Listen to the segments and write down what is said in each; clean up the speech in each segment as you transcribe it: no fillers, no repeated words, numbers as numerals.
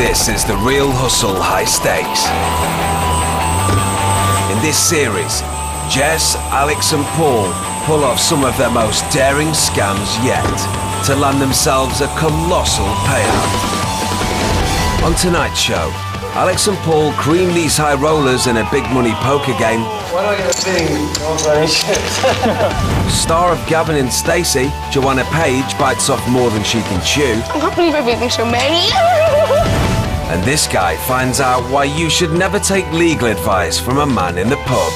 This is the real hustle high stakes. In this series, Jess, Alex and Paul pull off some of their most daring scams yet to land themselves a colossal payout. On tonight's show, Alex and Paul cream these high rollers in a big money poker game. Why do I get a feeling? Star of Gavin and Stacey, Joanna Page bites off more than she can chew. I can't believe everything's so many. And this guy finds out why you should never take legal advice from a man in the pub.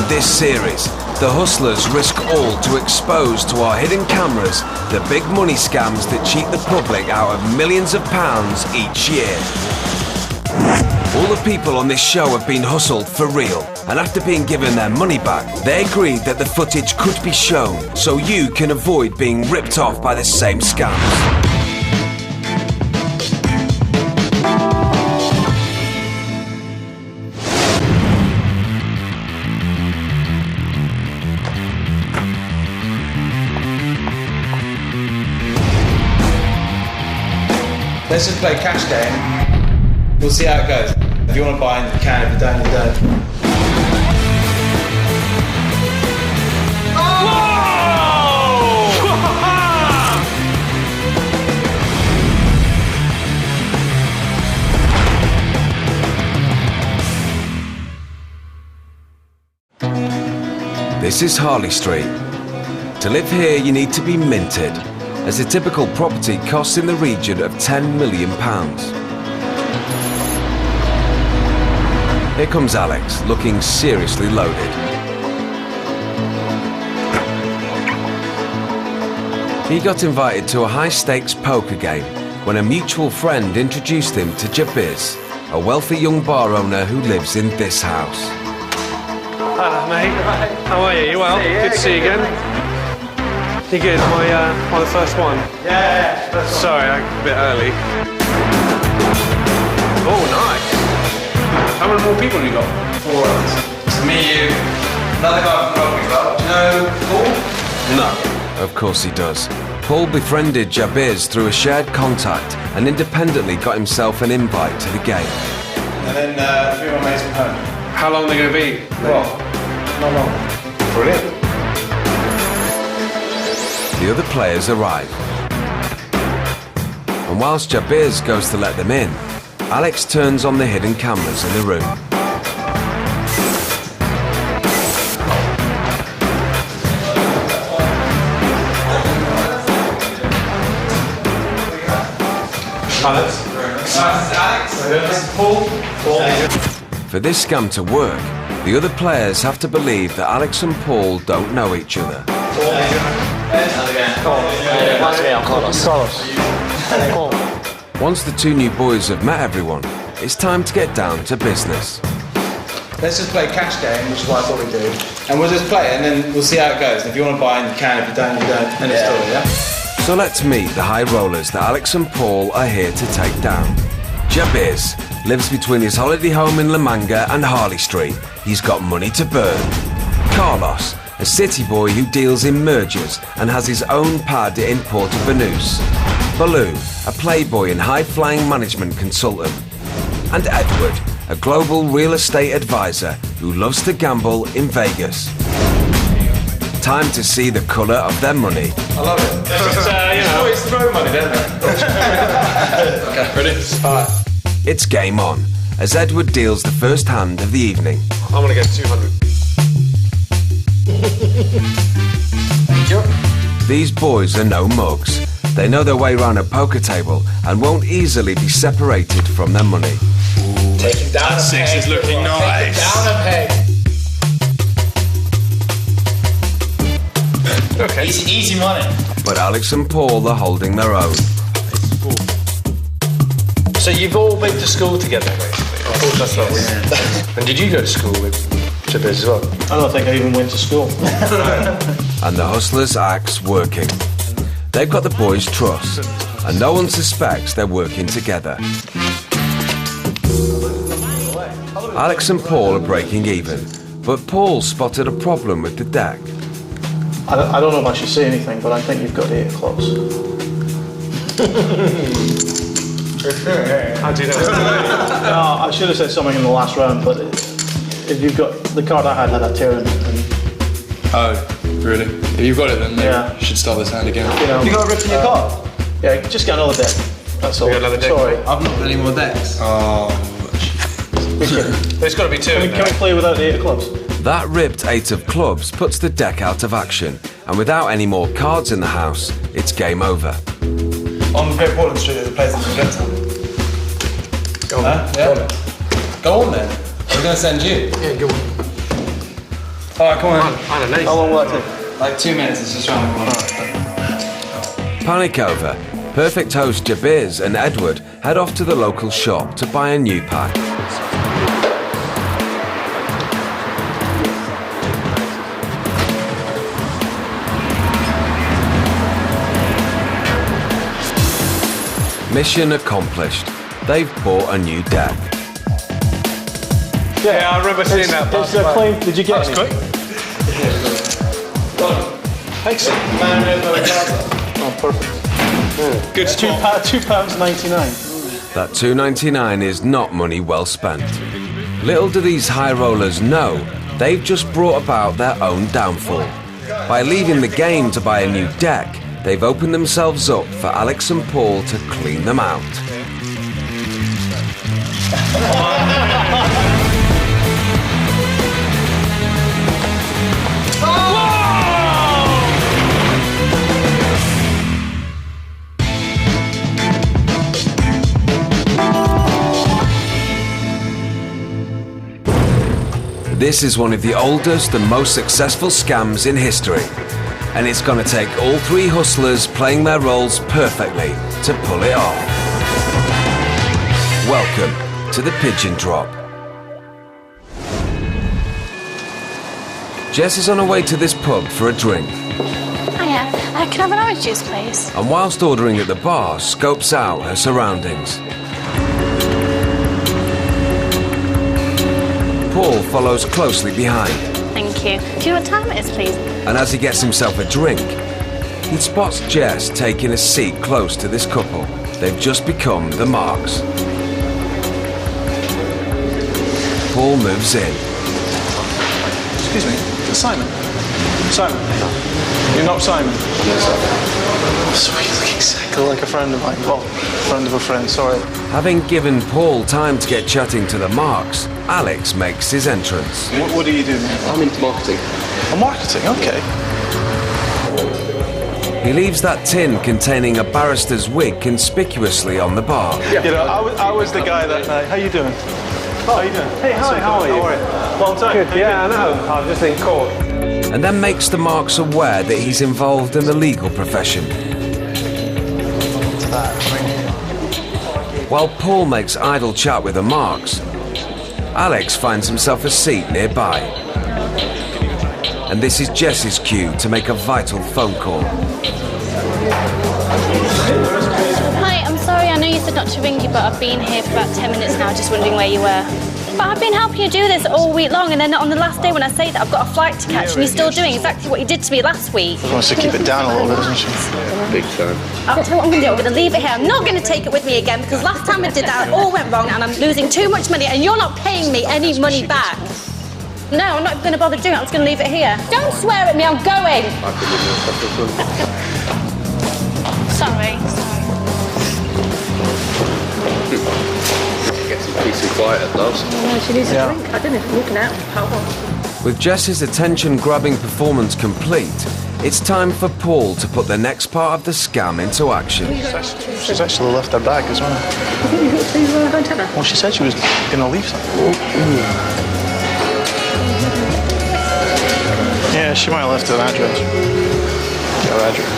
This series, the hustlers risk all to expose to our hidden cameras the big money scams that cheat the public out of millions of pounds each year. All the people on this show have been hustled for real, and after being given their money back, they agreed that the footage could be shown so you can avoid being ripped off by the same scams. Let's just play cash game. We'll see how it goes. If you want to buy, you can. If you don't, you don't. This is Harley Street. To live here, you need to be minted, as a typical property costs in the region of £10 million. Here comes Alex, looking seriously loaded. He got invited to a high-stakes poker game when a mutual friend introduced him to Jabiz, a wealthy young bar owner who lives in this house. Hello, mate. How are you? You well? Good to see you again. You good? Am I the first one? Yeah. Sorry, I'm a bit early. Oh, nice. How many more people have you got? 4 of us. It's me, you, another guy from Rugby Club. Do you know Paul? No, of course he does. Paul befriended Jabiz through a shared contact and independently got himself an invite to the game. And then 3 of my mates from home. How long are they going to be? Well, not long. Brilliant. The other players arrive. And whilst Jabiz goes to let them in, Alex turns on the hidden cameras in the room. Alex. Paul. For this scam to work, the other players have to believe that Alex and Paul don't know each other. Once the two new boys have met everyone, it's time to get down to business. Let's just play cash game, which is what I thought we'd do. And we'll just play it, and then we'll see how it goes. And if you want to buy, you can. If you don't, you don't. End of story, yeah? So let's meet the high rollers that Alex and Paul are here to take down. Jabiz lives between his holiday home in La Manga and Harley Street. He's got money to burn. Carlos, a city boy who deals in mergers and has his own pad in Porto Banús. Baloo, a playboy and high-flying management consultant. And Edward, a global real estate advisor who loves to gamble in Vegas. Time to see the colour of their money. I love it. Just, always throw money, don't they? Okay, ready? Alright. It's game on, as Edward deals the first hand of the evening. I'm going to get 200. Thank you. These boys are no mugs. They know their way around a poker table and won't easily be separated from their money. Take him down. That 6 is looking nice. Down a peg. Okay. Easy money. But Alex and Paul are holding their own. So you've all been to school together, basically? Of course, that's what And did you go to school with Jabez as well? I don't think I even went to school. And the hustlers' act's working. They've got the boys' trust, and no one suspects they're working together. Alex and Paul are breaking even, but Paul spotted a problem with the deck. I don't know if I should say anything, but I think you've got 8 of clubs. How do you know? No, I should have said something in the last round, but if you've got the card I had a tear in it. Oh, really? If you've got it, then Yeah. you should start this hand again. You know, You got a rip in your card? yeah, just get another deck. That's all. You got another deck? Sorry. I've not got any more decks. Oh, There's got to be 2 in Can we there. play without the 8 of clubs? That ripped 8 of clubs puts the deck out of action, and without any more cards in the house, it's game over. On Great Portland Street, there's a place that's Gentile. Go on. Yeah. Go on then. We're going to send you. Yeah, go on. Alright, come on. I don't know. How long will that take? Like 2 minutes, it's just round the corner. Panic over. Perfect host Jabez and Edward head off to the local shop to buy a new pack. Mission accomplished. They've bought a new deck. Yeah, I remember seeing that. It's a claim. Did you get That's any? quick. Excellent. Oh, perfect. Good It's £2.99. That $2.99 is not money well spent. Little do these high rollers know, they've just brought about their own downfall. By leaving the game to buy a new deck, they've opened themselves up for Alex and Paul to clean them out. This is one of the oldest and most successful scams in history. And it's going to take all 3 hustlers playing their roles perfectly to pull it off. Welcome to the Pigeon Drop. Jess is on her way to this pub for a drink, Hiya. Can I have an orange juice, please? and whilst ordering at the bar, scopes out her surroundings. Paul follows closely behind, Thank you. Do you know what time it is, please? and as he gets himself a drink, he spots Jess taking a seat close to this couple. They've just become the marks. Paul moves in. Excuse me. It's Simon. Simon. You're not Simon. So you look exactly like a friend of mine. Well, friend of a friend. Sorry. Having given Paul time to get chatting to the marks, Alex makes his entrance. What do you do, man? I'm into marketing. Oh, marketing. Okay. He leaves that tin containing a barrister's wig conspicuously on the bar. You know, I was the guy that night. How you doing? How you doing? Hey, hi. How are you? Long time. Good. Yeah, I know. I'm just in court. And then makes the marks aware that he's involved in the legal profession. While Paul makes idle chat with the marks, Alex finds himself a seat nearby. And this is Jess's cue to make a vital phone call. Hi, I'm sorry. I know you said not to ring you, but I've been here for about 10 minutes now, just wondering where you were. But I've been helping you do this all week long, and then on the last day when I say that I've got a flight to catch, and you're still doing exactly what you did to me last week. She wants to keep it down a little bit, doesn't she? Big fan. I'll tell you what I'm going to do. I'm going to leave it here. I'm not going to take it with me again, because last time I did that, it all went wrong, and I'm losing too much money, and you're not paying me any money back. No, I'm not going to bother doing it. I'm just going to leave it here. Don't swear at me. I'm going. Sorry. Get some peace and quiet at last. No, she needs a drink. I don't know if I'm looking out. With Jess's attention-grabbing performance complete, it's time for Paul to put the next part of the scam into action. She's actually left her bag as well. Well, she said she was going to leave something. Yeah, she might have left an address. Her address.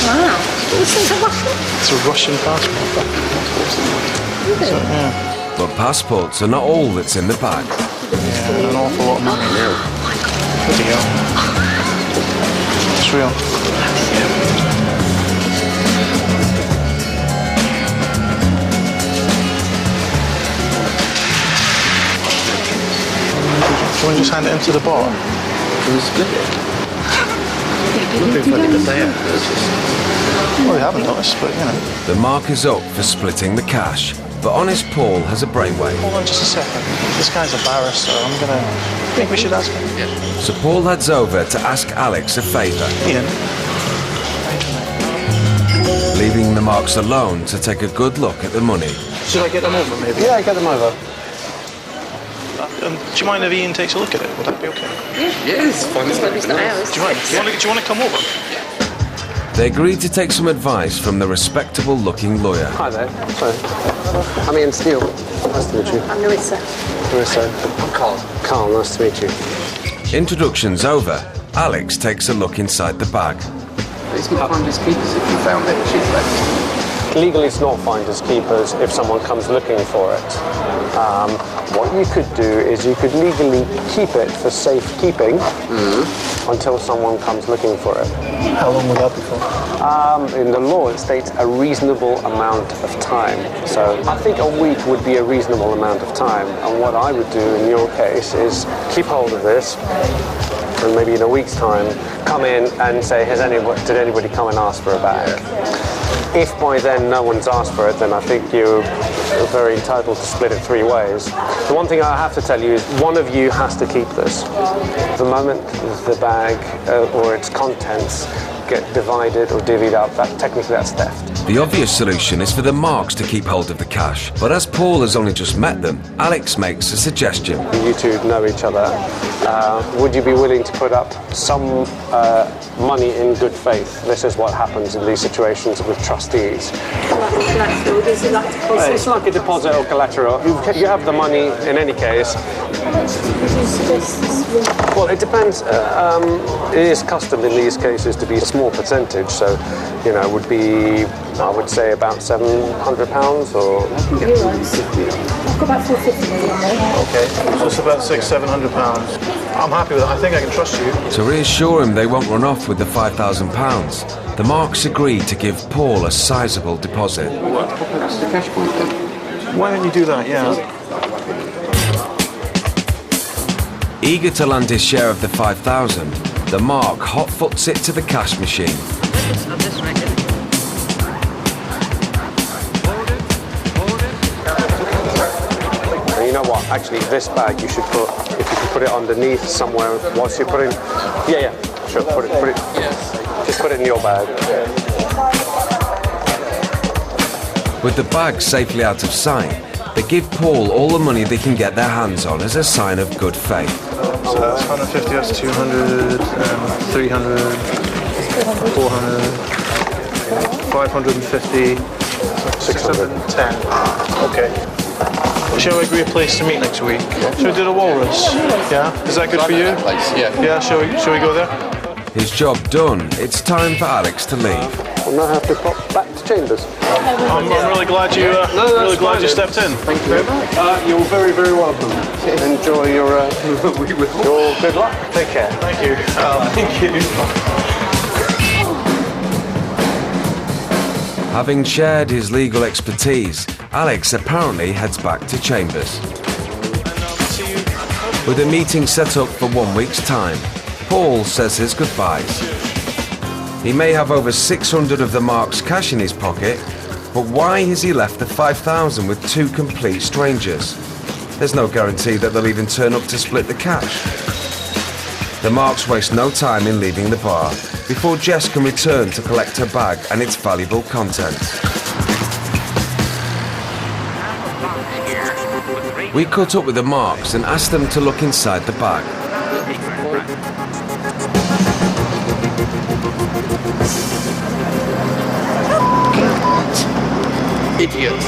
Wow. It's a Russian passport. So, yeah. But passports are not all that's in the bag. Yeah, an awful lot of money. Bloody hell. It's real. Do you want to just hand it into the bar? Can we split it? Nothing funny to say afterwards. Well, we haven't noticed, but you know. The mark is up for splitting the cash, but honest Paul has a brainwave. Hold on just a second. This guy's a barrister. I think we should ask him. Yeah. So Paul heads over to ask Alex a favour, Ian. leaving the marks alone to take a good look at the money. Should I get them over, maybe? Yeah, get them over. Do you mind if Ian takes a look at it? Would that be okay? Yeah, it's fine. It's not ours. Do you want to come over? They agreed to take some advice from the respectable-looking lawyer. Hi there. Sorry. I'm Ian Steele. Nice to meet you. I'm Larissa. Larissa. I'm Carl. Carl, nice to meet you. Introductions over, Alex takes a look inside the bag. It's not finders keepers if you found it. She's left. Legally, it's not finders keepers if someone comes looking for it. What you could do is you could legally keep it for safekeeping until someone comes looking for it. How long would that be for? In the law, it states a reasonable amount of time. So I think a week would be a reasonable amount of time. And what I would do in your case is keep hold of this, and maybe in a week's time, come in and say, did anybody come and ask for a bag? If by then no one's asked for it, then I think you're very entitled to split it 3 ways. The one thing I have to tell you is one of you has to keep this. The moment the bag or its contents get divided or divvied up, technically that's theft. The obvious solution is for the marks to keep hold of the cash, but as Paul has only just met them, Alex makes a suggestion. You two know each other. Would you be willing to put up some money in good faith? This is what happens in these situations with trustees. It's like a deposit or collateral. You have the money in any case. Well, it depends. It is custom in these cases to be a small percentage, so it would be, I would say, about £700 or. Euros. I've got about 450 million there. Okay, so it's about £600-700. I'm happy with that. I think I can trust you. To reassure him they won't run off with the £5,000, the marks agreed to give Paul a sizable deposit. That's the cash point then. Why don't you do that? Yeah. Eager to land his share of the 5,000, the mark hot-foots it to the cash machine. And you know what? Actually, this bag you should put, if you could put it underneath somewhere whilst you're putting. Yeah, sure. Put it. Yes. Just put it in your bag. With the bag safely out of sight, they give Paul all the money they can get their hands on as a sign of good faith. So that's 150, that's 200, 300, 400, 550, 610. Okay. Shall we agree a place to meet next week? Shall we do the Walrus? Yeah? Is that good for you? Place, yeah. Yeah, shall we go there? His job done, it's time for Alex to leave. We'll now have to pop back to Chambers. I'm really glad you you stepped in. Thank you very much. You're very, very welcome. Enjoy your good luck. Take care. Thank you. Thank you. Having shared his legal expertise, Alex apparently heads back to Chambers. With a meeting set up for 1 week's time, Paul says his goodbyes. He may have over 600 of the mark's cash in his pocket, but why has he left the 5,000 with 2 complete strangers? There's no guarantee that they'll even turn up to split the cash. The marks waste no time in leaving the bar before Jess can return to collect her bag and its valuable contents. We caught up with the marks and asked them to look inside the bag. Idiot.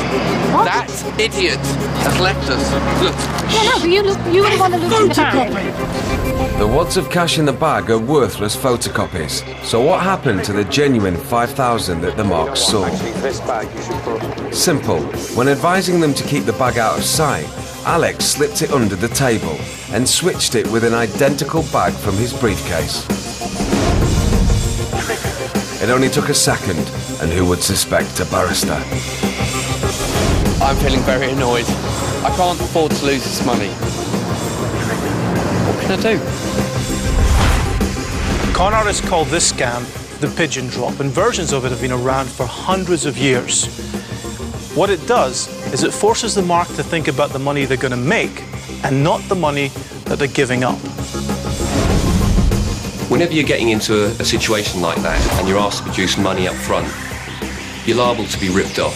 That idiot has left us. Look. Yeah, no, but you were the one that looked in the bag. The wads of cash in the bag are worthless photocopies. So what happened to the genuine 5,000 that the marks saw? This bag you should put. Simple. When advising them to keep the bag out of sight, Alex slipped it under the table and switched it with an identical bag from his briefcase. It only took a second, and who would suspect a barrister? I'm feeling very annoyed. I can't afford to lose this money. What can I do? Con artists call this scam the pigeon drop, and versions of it have been around for hundreds of years. What it does is it forces the mark to think about the money they're going to make and not the money that they're giving up. Whenever you're getting into a situation like that and you're asked to produce money up front, you're liable to be ripped off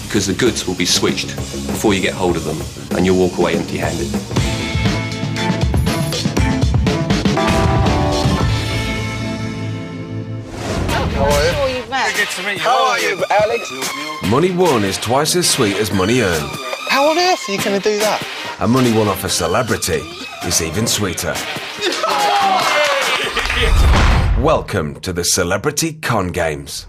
because the goods will be switched before you get hold of them and you'll walk away empty-handed. How are you, Alex? Money won is twice as sweet as money earned. How on earth are you going to do that? And money won off a celebrity is even sweeter. Welcome to the Celebrity Con Games.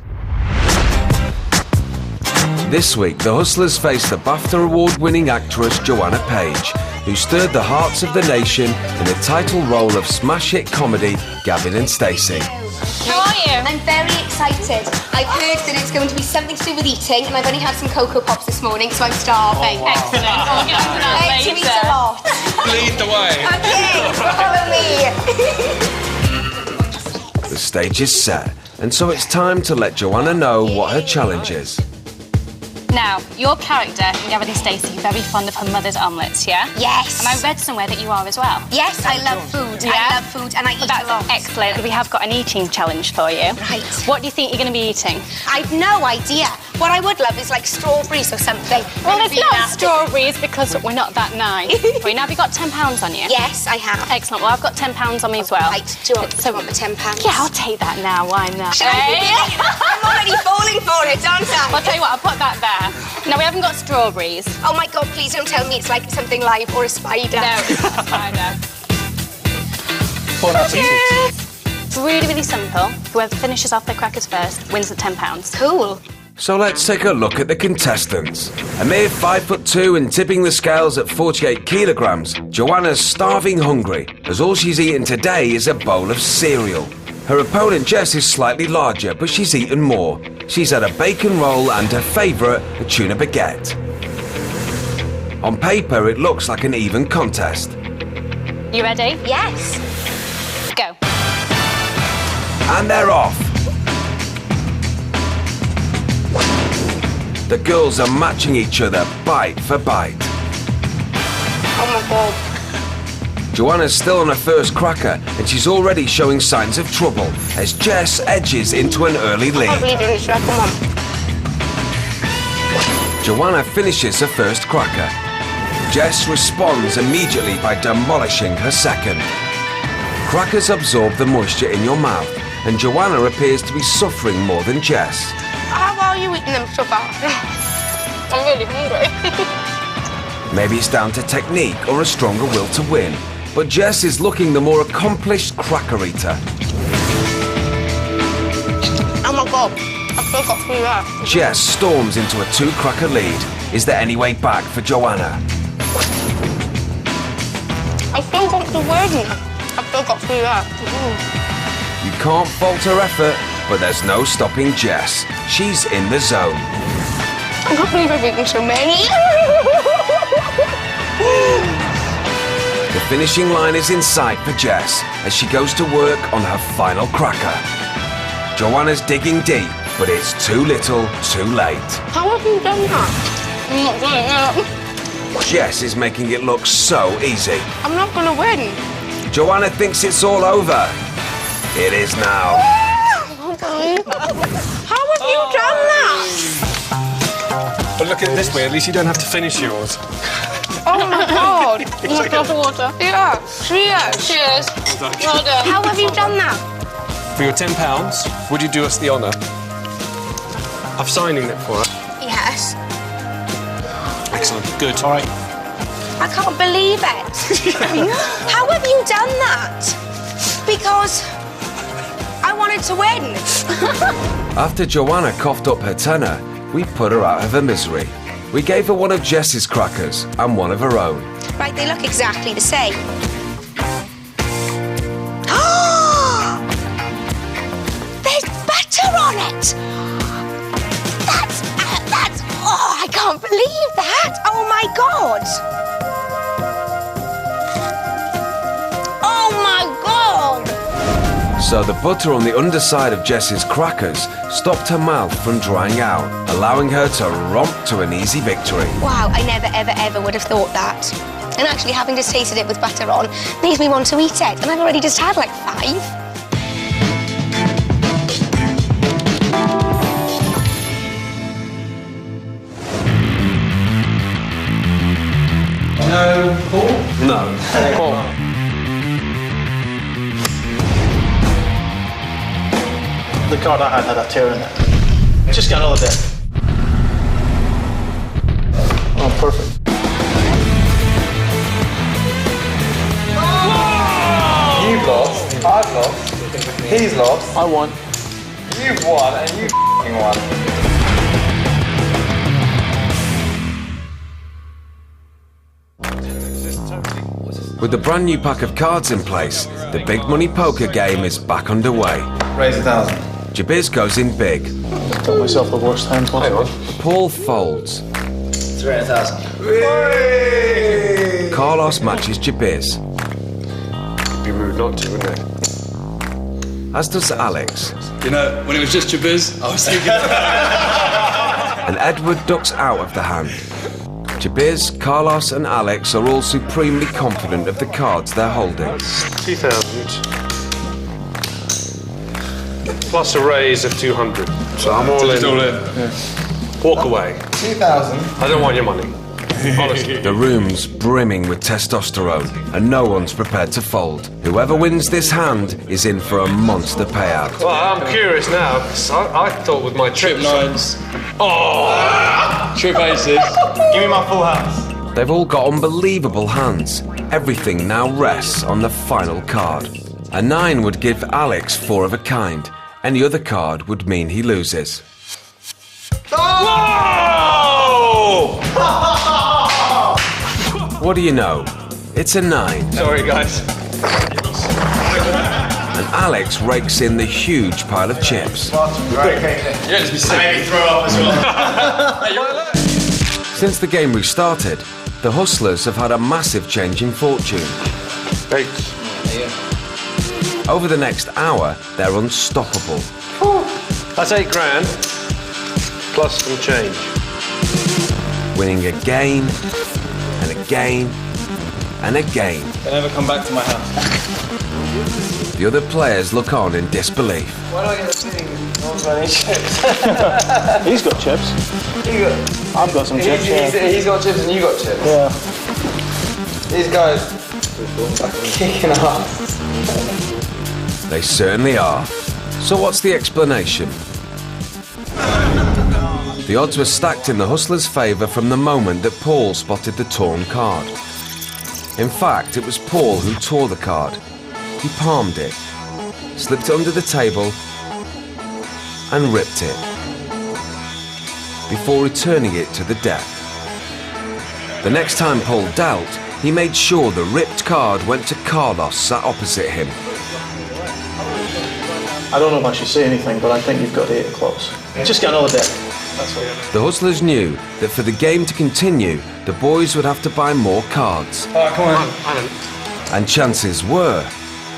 This week, the Hustlers face the BAFTA award-winning actress Joanna Page, who stirred the hearts of the nation in the title role of smash hit comedy Gavin and Stacey. How are you? I'm very excited. I've heard that it's going to be something to do with eating, and I've only had some Cocoa Pops this morning, so I'm starving. Oh, wow. Excellent. We'll get onto that later. later. To eat a lot. Lead the way. Okay, follow me. The stage is set, and so it's time to let Joanna know what her challenge is. Now, your character, Gavin and Stacey, very fond of her mother's omelettes, yeah? Yes. And I read somewhere that you are as well. Yes, I love food. Yeah? I love food, and I eat a lot. Excellent. We have got an eating challenge for you. Right. What do you think you're going to be eating? I've no idea. What I would love is like strawberries or something. Well, it's not strawberries because we're not that nice. Right, now have you got £10 on you? Yes, I have. Excellent. Well, I've got £10 on me as well. Right, do you want the £10? Yeah, I'll take that now. Why not? Should I? I'm already falling for it, aren't I? I'll tell you what, I'll put that there. Now, we haven't got strawberries. Oh my God, please don't tell me it's like something live or a spider. No, it's not a spider. Well, that's easy. It's really, really simple. Whoever finishes off their crackers first wins the £10. Cool. So let's take a look at the contestants. A mere 5'2" and tipping the scales at 48 kilograms, Joanna's starving hungry, as all she's eaten today is a bowl of cereal. Her opponent Jess is slightly larger, but she's eaten more. She's had a bacon roll and her favourite, a tuna baguette. On paper, it looks like an even contest. You ready? Yes. Go. And they're off. The girls are matching each other bite for bite. Oh my God. Joanna's still on her first cracker and she's already showing signs of trouble as Jess edges into an early lead. Come on. Joanna finishes her first cracker. Jess responds immediately by demolishing her second. Crackers absorb the moisture in your mouth and Joanna appears to be suffering more than Jess. How are you eating them so fast? I'm really hungry. Maybe it's down to technique or a stronger will to win, but Jess is looking the more accomplished cracker eater. Oh my God, I still got 3 left. Jess storms into a 2-cracker lead. Is there any way back for Joanna? I still got the word in. I've still got 3 left. You can't fault her effort, but there's no stopping Jess. She's in the zone. I can't believe I've eaten so many. The finishing line is in sight for Jess as she goes to work on her final cracker. Joanna's digging deep, but it's too little, too late. How have you done that? I'm not doing it. Jess is making it look so easy. I'm not going to win. Joanna thinks it's all over. It is now. How have you done that? But look at it this way, at least you don't have to finish yours. Oh my God. You want a glass of water? Yeah. Cheers. Cheers. Well done. How have you done that? For your £10, would you do us the honour of signing it for us? Yes. Excellent. Good. All right. I can't believe it. How have you done that? Because I wanted to win. After Joanna coughed up her tenner, we put her out of her misery. We gave her one of Jess's crackers and one of her own. Right, they look exactly the same. There's butter on it. That's, oh, I can't believe that. Oh my God. Oh my God. So the butter on the underside of Jess's crackers stopped her mouth from drying out, allowing her to romp to an easy victory. Wow, I never, ever, ever would have thought that. And actually, having just tasted it with butter on made me want to eat it. And I've already just had like 5. No, Paul? No. Paul. The card I had a tear in it. Just get another bit. Oh, perfect. You've lost, I've lost, he's lost. I won. You've won and you f***ing won. With the brand new pack of cards in place, the big money poker game is back underway. Raise 1,000. Jabez goes in big. Got myself the worst hand possible. Paul folds. 300,000. Carlos matches Jabez. It'd be rude not to, wouldn't it? As does Alex. You know, when it was just Jabez, I was thinking... And Edward ducks out of the hand. Jabez, Carlos and Alex are all supremely confident of the cards they're holding. 2,000. Plus a raise of 200. So I'm all in. Yeah. Walk away. 2,000. I don't want your money. Honestly. The room's brimming with testosterone, and no one's prepared to fold. Whoever wins this hand is in for a monster payout. Well, I'm curious now, because I thought with my Trip 9s. Oh! Trip 8s. Give me my full house. They've all got unbelievable hands. Everything now rests on the final card. A 9 would give Alex 4 of a kind. Any other card would mean he loses. Whoa! What do you know? It's a 9. Sorry, guys. And Alex rakes in the huge pile of chips. Yeah, just be sick. Maybe throw up as well. Since the game restarted, the hustlers have had a massive change in fortune. 8. Over the next hour, they're unstoppable. That's 8 grand. Plus some change. Winning again, and again, and again. They never come back to my house. The other players look on in disbelief. Why do I get the feeling no one's got any chips? He's got chips. I've got some chips. He's got chips and you got chips. Yeah. These guys are kicking ass. They certainly are. So what's the explanation? The odds were stacked in the hustlers' favour from the moment that Paul spotted the torn card. In fact, it was Paul who tore the card. He palmed it, slipped it under the table, and ripped it, before returning it to the deck. The next time Paul dealt, he made sure the ripped card went to Carlos sat opposite him. I don't know if I should say anything, but I think you've got to hit it close. Just get another deck. That's all. The hustlers knew that for the game to continue, the boys would have to buy more cards. Alright, come on. And chances were,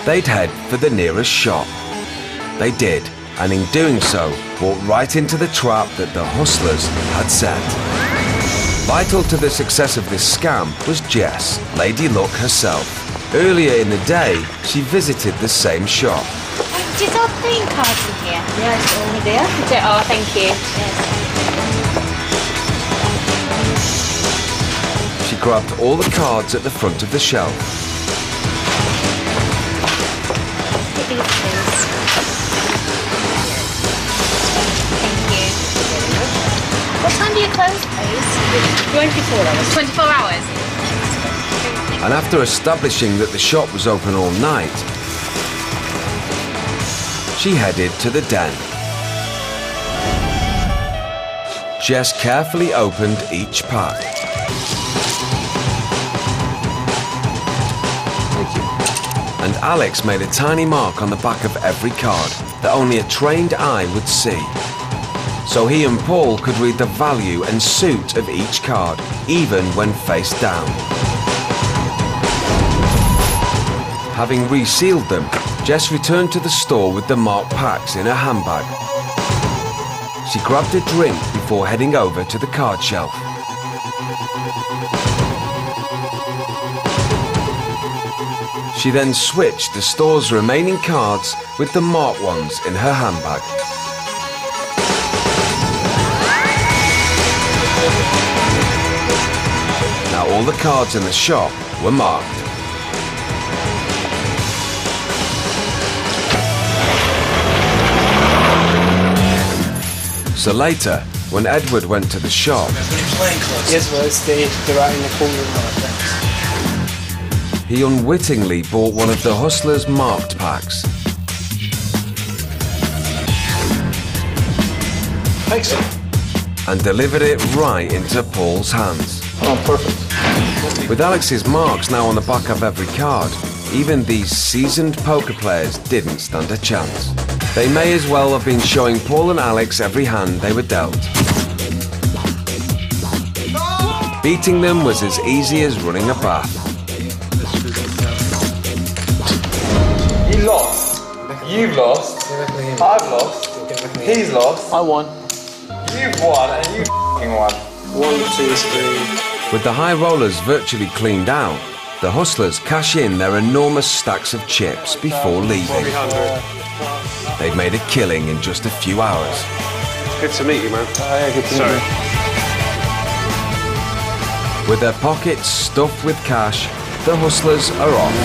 they'd head for the nearest shop. They did, and in doing so, walked right into the trap that the hustlers had set. Vital to the success of this scam was Jess, Lady Luck herself. Earlier in the day, she visited the same shop. Is our playing cards in here? Yeah, it's all there. Oh, thank you. Yes. She grabbed all the cards at the front of the shelf. Get these, please. Thank you. What time do you close? please. 24 hours. 24 hours. And after establishing that the shop was open all night, she headed to the den. Jess carefully opened each pack. And Alex made a tiny mark on the back of every card that only a trained eye would see. So he and Paul could read the value and suit of each card, even when face down. Having resealed them, Jess returned to the store with the marked packs in her handbag. She grabbed a drink before heading over to the card shelf. She then switched the store's remaining cards with the marked ones in her handbag. Now all the cards in the shop were marked. So later, when Edward went to the shop, Yes, well, they're right in the corner of he unwittingly bought one of the Hustler's marked packs. Excellent. And delivered it right into Paul's hands. Oh, perfect. With Alex's marks now on the back of every card, even these seasoned poker players didn't stand a chance. They may as well have been showing Paul and Alex every hand they were dealt. Beating them was as easy as running a bath. You lost. You've lost. I've lost. He's lost. I won. You've won and you f***ing won. 1, 2, 3. With the high rollers virtually cleaned out, the Hustlers cash in their enormous stacks of chips before leaving. They've made a killing in just a few hours. Good to meet you, man. Yeah, good to meet you. With their pockets stuffed with cash, the Hustlers are off.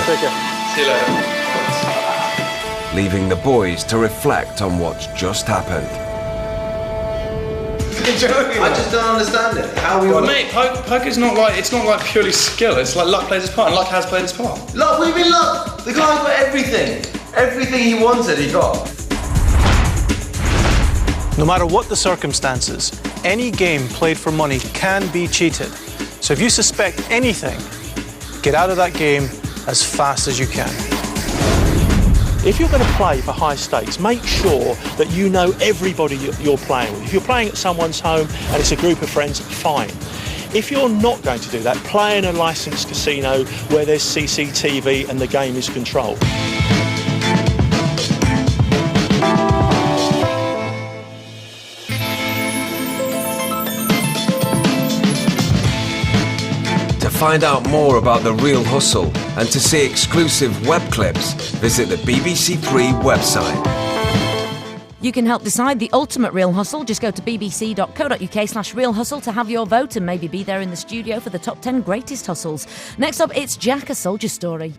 Take care. See you later. Leaving the boys to reflect on what's just happened. I just don't understand it. How we Mate, poker's not like purely skill. It's like luck plays its part, and luck has played its part. Luck? What do you mean luck? The guy got everything. Everything he wanted, he got. No matter what the circumstances, any game played for money can be cheated. So if you suspect anything, get out of that game as fast as you can. If you're going to play for high stakes, make sure that you know everybody you're playing with. If you're playing at someone's home and it's a group of friends, fine. If you're not going to do that, play in a licensed casino where there's CCTV and the game is controlled. To find out more about The Real Hustle and to see exclusive web clips, visit the BBC Three website. You can help decide the ultimate Real Hustle. Just go to bbc.co.uk/Real Hustle to have your vote and maybe be there in the studio for the top 10 greatest hustles. Next up, it's Jack, A Soldier Story.